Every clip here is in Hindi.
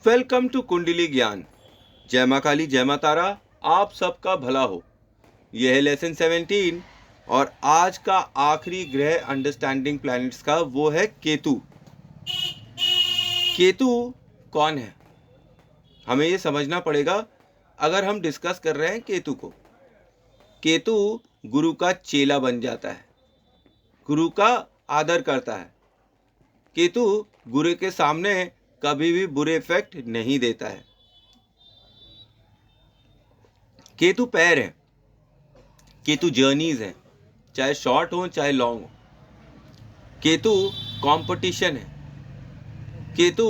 वेलकम टू कुंडली ज्ञान। जय माँ काली, जय माँ तारा, आप सबका भला हो। यह है लेसन 17 और आज का आखिरी ग्रह अंडरस्टैंडिंग प्लैनेट्स का वो है केतु। केतु कौन है, हमें ये समझना पड़ेगा अगर हम डिस्कस कर रहे हैं केतु को। केतु गुरु का चेला बन जाता है, गुरु का आदर करता है। केतु गुरु के सामने कभी भी बुरे इफेक्ट नहीं देता है। केतु पैर है, केतु जर्नीज है, चाहे शॉर्ट हो चाहे लॉन्ग हो। केतु कंपटीशन है। केतु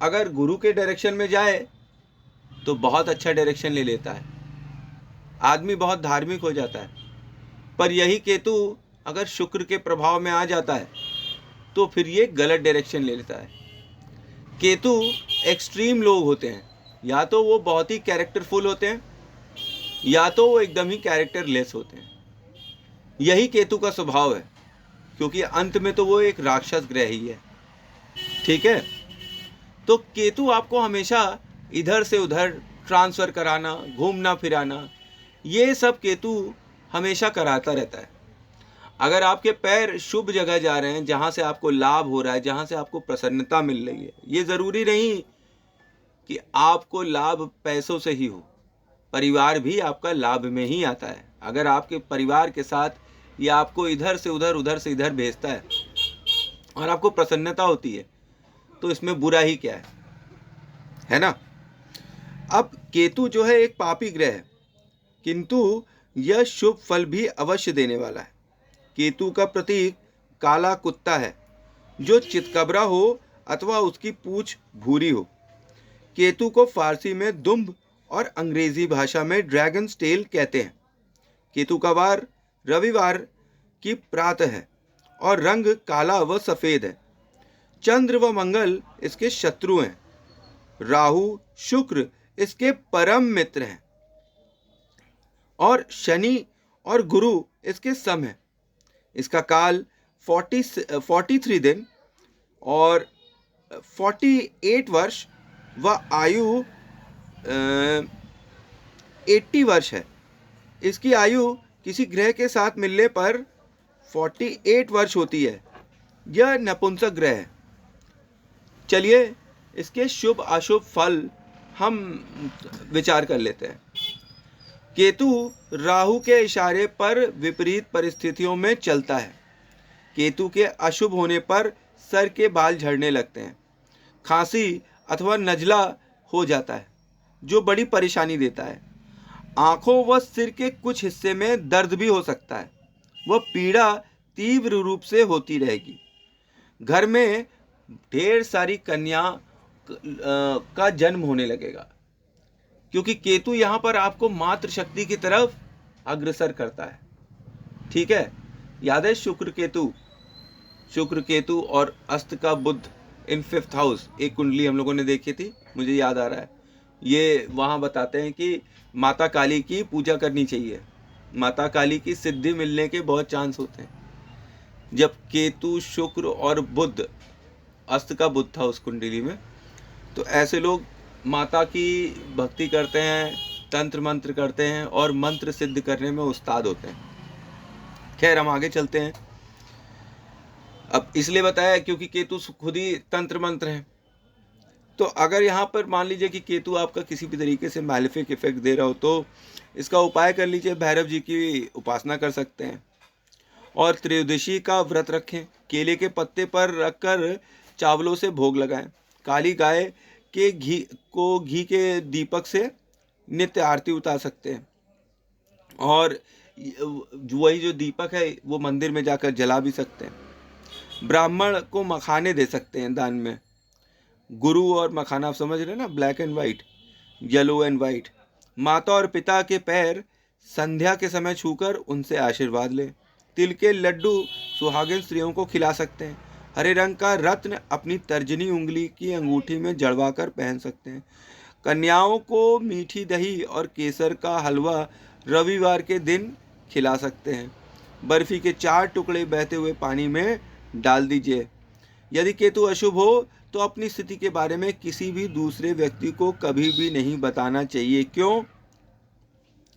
अगर गुरु के डायरेक्शन में जाए तो बहुत अच्छा डायरेक्शन ले लेता है, आदमी बहुत धार्मिक हो जाता है। पर यही केतु अगर शुक्र के प्रभाव में आ जाता है तो फिर ये गलत डायरेक्शन ले लेता है। केतु एक्सट्रीम लोग होते हैं, या तो वो बहुत ही कैरेक्टरफुल होते हैं या तो वो एकदम ही कैरेक्टरलेस होते हैं। यही केतु का स्वभाव है, क्योंकि अंत में तो वो एक राक्षस ग्रह ही है। ठीक है, तो केतु आपको हमेशा इधर से उधर ट्रांसफर कराना, घूमना फिराना, ये सब केतु हमेशा कराता रहता है। अगर आपके पैर शुभ जगह जा रहे हैं, जहाँ से आपको लाभ हो रहा है, जहाँ से आपको प्रसन्नता मिल रही है, ये ज़रूरी नहीं कि आपको लाभ पैसों से ही हो, परिवार भी आपका लाभ में ही आता है। अगर आपके परिवार के साथ ये आपको इधर से उधर, उधर से इधर भेजता है और आपको प्रसन्नता होती है, तो इसमें बुरा ही क्या है ना। अब केतु जो है एक पापी ग्रह है, किंतु यह शुभ फल भी अवश्य देने वाला है। केतु का प्रतीक काला कुत्ता है, जो चितकबरा हो अथवा उसकी पूंछ भूरी हो। केतु को फारसी में दुम्ब और अंग्रेजी भाषा में ड्रैगन्स टेल कहते हैं। केतु का वार रविवार की प्रातः है और रंग काला व सफ़ेद है। चंद्र व मंगल इसके शत्रु हैं, राहु शुक्र इसके परम मित्र हैं और शनि और गुरु इसके सम हैं। इसका काल 43 दिन और 48 वर्ष व आयु 80 वर्ष है। इसकी आयु किसी ग्रह के साथ मिलने पर 48 वर्ष होती है। यह नपुंसक ग्रह है। चलिए इसके शुभ अशुभ फल हम विचार कर लेते हैं। केतु राहु के इशारे पर विपरीत परिस्थितियों में चलता है। केतु के अशुभ होने पर सर के बाल झड़ने लगते हैं, खांसी अथवा नजला हो जाता है, जो बड़ी परेशानी देता है। आंखों व सिर के कुछ हिस्से में दर्द भी हो सकता है। वह पीड़ा तीव्र रूप से होती रहेगी। घर में ढेर सारी कन्या का जन्म होने लगेगा, क्योंकि केतु यहाँ पर आपको मातृशक्ति की तरफ अग्रसर करता है। ठीक है, याद है शुक्र केतु और अस्त का बुध इन 5th हाउस, एक कुंडली हम लोगों ने देखी थी, मुझे याद आ रहा है। ये वहाँ बताते हैं कि माता काली की पूजा करनी चाहिए, माता काली की सिद्धि मिलने के बहुत चांस होते हैं। जब केतु शुक्र और बुध, अस्त का बुध था उस कुंडली में, तो ऐसे लोग माता की भक्ति करते हैं, तंत्र मंत्र करते हैं और मंत्र सिद्ध करने में उस्ताद होते हैं। खैर, हम आगे चलते हैं। अब इसलिए बताया क्योंकि केतु खुद ही तंत्र मंत्र है। तो अगर यहाँ पर मान लीजिए कि केतु आपका किसी भी तरीके से मैलेफिक इफेक्ट दे रहा हो, तो इसका उपाय कर लीजिए। भैरव जी की उपासना कर सकते हैं और त्रयोदशी का व्रत रखें। केले के पत्ते पर रखकर चावलों से भोग लगाएं। काली गाय के घी के दीपक से नित्य आरती उतार सकते हैं और वही जो दीपक है वो मंदिर में जाकर जला भी सकते हैं। ब्राह्मण को मखाने दे सकते हैं दान में। गुरु और मखाना, आप समझ रहे हैं ना, black and white, yellow and white. माता और पिता के पैर संध्या के समय छूकर उनसे आशीर्वाद लें। तिल के लड्डू सुहागिन स्त्रियों को खिला सकते हैं। हरे रंग का रत्न अपनी तर्जनी उंगली की अंगूठी में जड़वाकर पहन सकते हैं। कन्याओं को मीठी दही और केसर का हलवा रविवार के दिन खिला सकते हैं। बर्फी के 4 टुकड़े बहते हुए पानी में डाल दीजिए। यदि केतु अशुभ हो तो अपनी स्थिति के बारे में किसी भी दूसरे व्यक्ति को कभी भी नहीं बताना चाहिए। क्यों?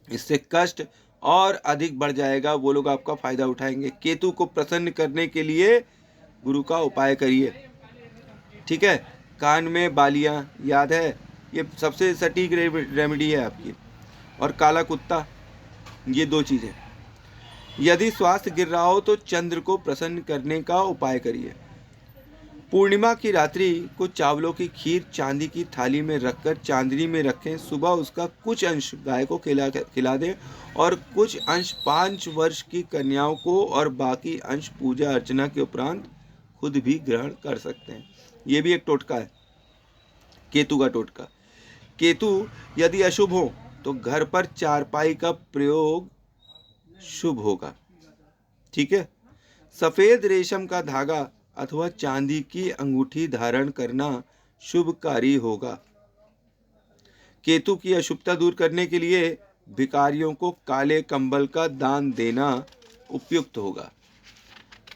इससे कष्ट और अधिक बढ़ जाएगा, वो लोग आपका फायदा उठाएंगे। केतु को प्रसन्न करने के लिए गुरु का उपाय करिए, ठीक है। कान में बालियां, याद है, ये सबसे सटीक रेमेडी है आपकी। और काला कुत्ता, ये 2 चीज़ें। यदि स्वास्थ्य गिर रहा हो तो चंद्र को प्रसन्न करने का उपाय करिए। पूर्णिमा की रात्रि को चावलों की खीर चांदी की थाली में रखकर चांदनी में रखें। सुबह उसका कुछ अंश गाय को खिला दें और कुछ अंश 5 वर्ष की कन्याओं को और बाकी अंश पूजा अर्चना के उपरांत खुद भी ग्रहण कर सकते हैं। ये भी एक टोटका है, केतु का टोटका। केतु यदि अशुभ हो तो घर पर चारपाई का प्रयोग शुभ होगा, ठीक है। सफेद रेशम का धागा अथवा चांदी की अंगूठी धारण करना शुभकारी होगा। केतु की अशुभता दूर करने के लिए भिखारियों को काले कंबल का दान देना उपयुक्त होगा।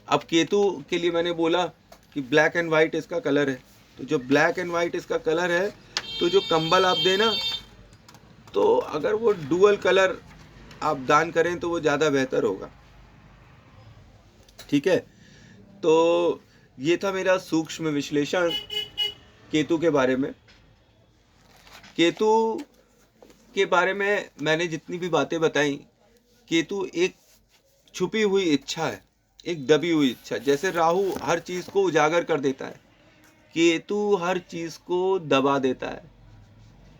अब केतु के लिए मैंने बोला कि ब्लैक एंड वाइट इसका कलर है, तो जो ब्लैक एंड वाइट इसका कलर है, तो जो कंबल आप देना, तो अगर वो डुअल कलर आप दान करें तो वो ज़्यादा बेहतर होगा, ठीक है। तो ये था मेरा सूक्ष्म विश्लेषण केतु के बारे में। केतु के बारे में मैंने जितनी भी बातें बताई, केतु एक छुपी हुई इच्छा है, एक दबी हुई इच्छा। जैसे राहु हर चीज़ को उजागर कर देता है, केतु हर चीज़ को दबा देता है।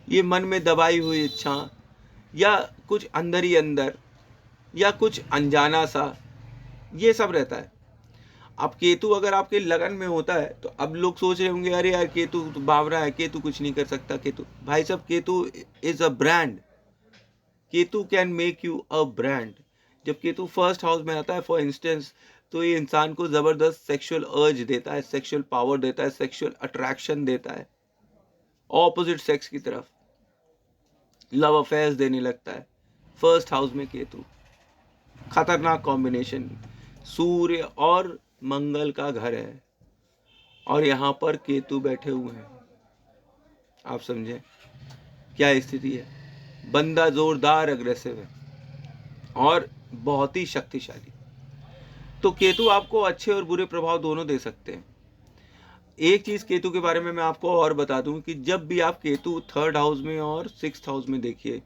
ये मन में दबाई हुई इच्छा या कुछ अंदर ही अंदर या कुछ अनजाना सा, ये सब रहता है। अब केतु अगर आपके लगन में होता है तो अब लोग सोच रहे होंगे, अरे यार केतु तो बावरा है, केतु कुछ नहीं कर सकता। केतु, भाई साहब, Ketu is a brand. Ketu can make you a brand. जब केतु फर्स्ट हाउस में आता है फॉर इंस्टेंस, तो ये इंसान को ज़बरदस्त सेक्सुअल अर्ज देता है, सेक्सुअल पावर देता है, सेक्सुअल अट्रैक्शन देता है ऑपोजिट सेक्स की तरफ, लव अफेयर्स देने लगता है। फर्स्ट हाउस में केतु, खतरनाक कॉम्बिनेशन। सूर्य और मंगल का घर है और यहाँ पर केतु बैठे हुए हैं। आप समझे क्या स्थिति है? बंदा जोरदार अग्रेसिव है और बहुत ही शक्तिशाली। तो केतु आपको अच्छे और बुरे प्रभाव दोनों दे सकते हैं। एक चीज केतु के बारे में मैं आपको और बता दूं कि जब भी आप केतु 3rd हाउस में और 6th हाउस में देखिए,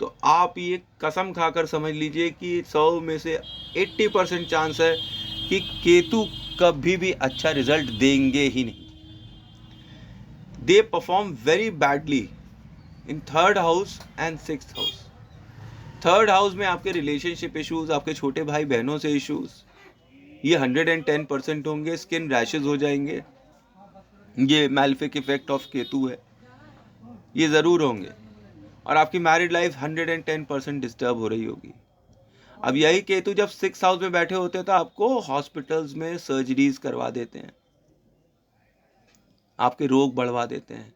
तो आप ये कसम खाकर समझ लीजिए कि 100 में से 80% चांस है कि केतु कभी भी अच्छा रिजल्ट देंगे ही नहीं। They perform very badly in 3rd house and 6th house. 3rd house में आपके रिलेशनशिप इश्यूज, आपके छोटे भाई बहनों से इश्यूज, ये 110% होंगे। स्किन रैशेज हो जाएंगे, ये मैलेफिक इफेक्ट ऑफ केतु है, ये ज़रूर होंगे। और आपकी मैरिड लाइफ 110% डिस्टर्ब हो रही होगी। अब यही केतु जब 6th हाउस में बैठे होते हैं तो आपको हॉस्पिटल्स में सर्जरीज करवा देते हैं, आपके रोग बढ़वा देते हैं,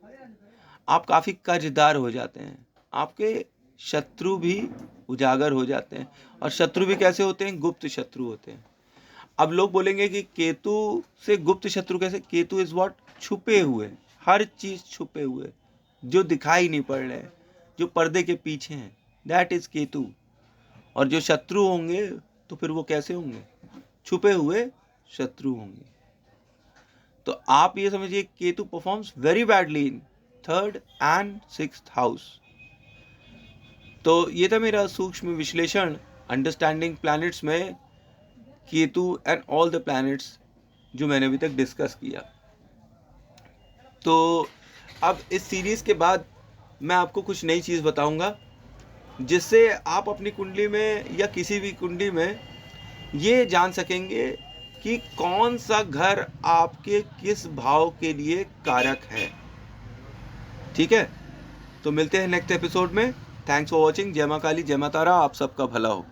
आप काफ़ी कर्जदार हो जाते हैं, आपके शत्रु भी उजागर हो जाते हैं। और शत्रु भी कैसे होते हैं? गुप्त शत्रु होते हैं। अब लोग बोलेंगे कि केतु से गुप्त शत्रु कैसे? Ketu is what? छुपे हुए, हर चीज छुपे हुए, जो दिखाई नहीं पड़ रहे, जो पर्दे के पीछे हैं, दैट इज केतु। और जो शत्रु होंगे तो फिर वो कैसे होंगे? छुपे हुए शत्रु होंगे। तो आप ये समझिए Ketu performs very badly in 3rd and 6th house. तो ये था मेरा सूक्ष्म विश्लेषण अंडरस्टैंडिंग प्लैनेट्स में Ketu and all the planets जो मैंने अभी तक डिस्कस किया। तो अब इस सीरीज के बाद मैं आपको कुछ नई चीज़ बताऊंगा जिससे आप अपनी कुंडली में या किसी भी कुंडली में ये जान सकेंगे कि कौन सा घर आपके किस भाव के लिए कारक है। ठीक है, तो मिलते हैं नेक्स्ट एपिसोड में। Thanks for watching. जय मां काली, जय मां तारा। आप सबका भला हो।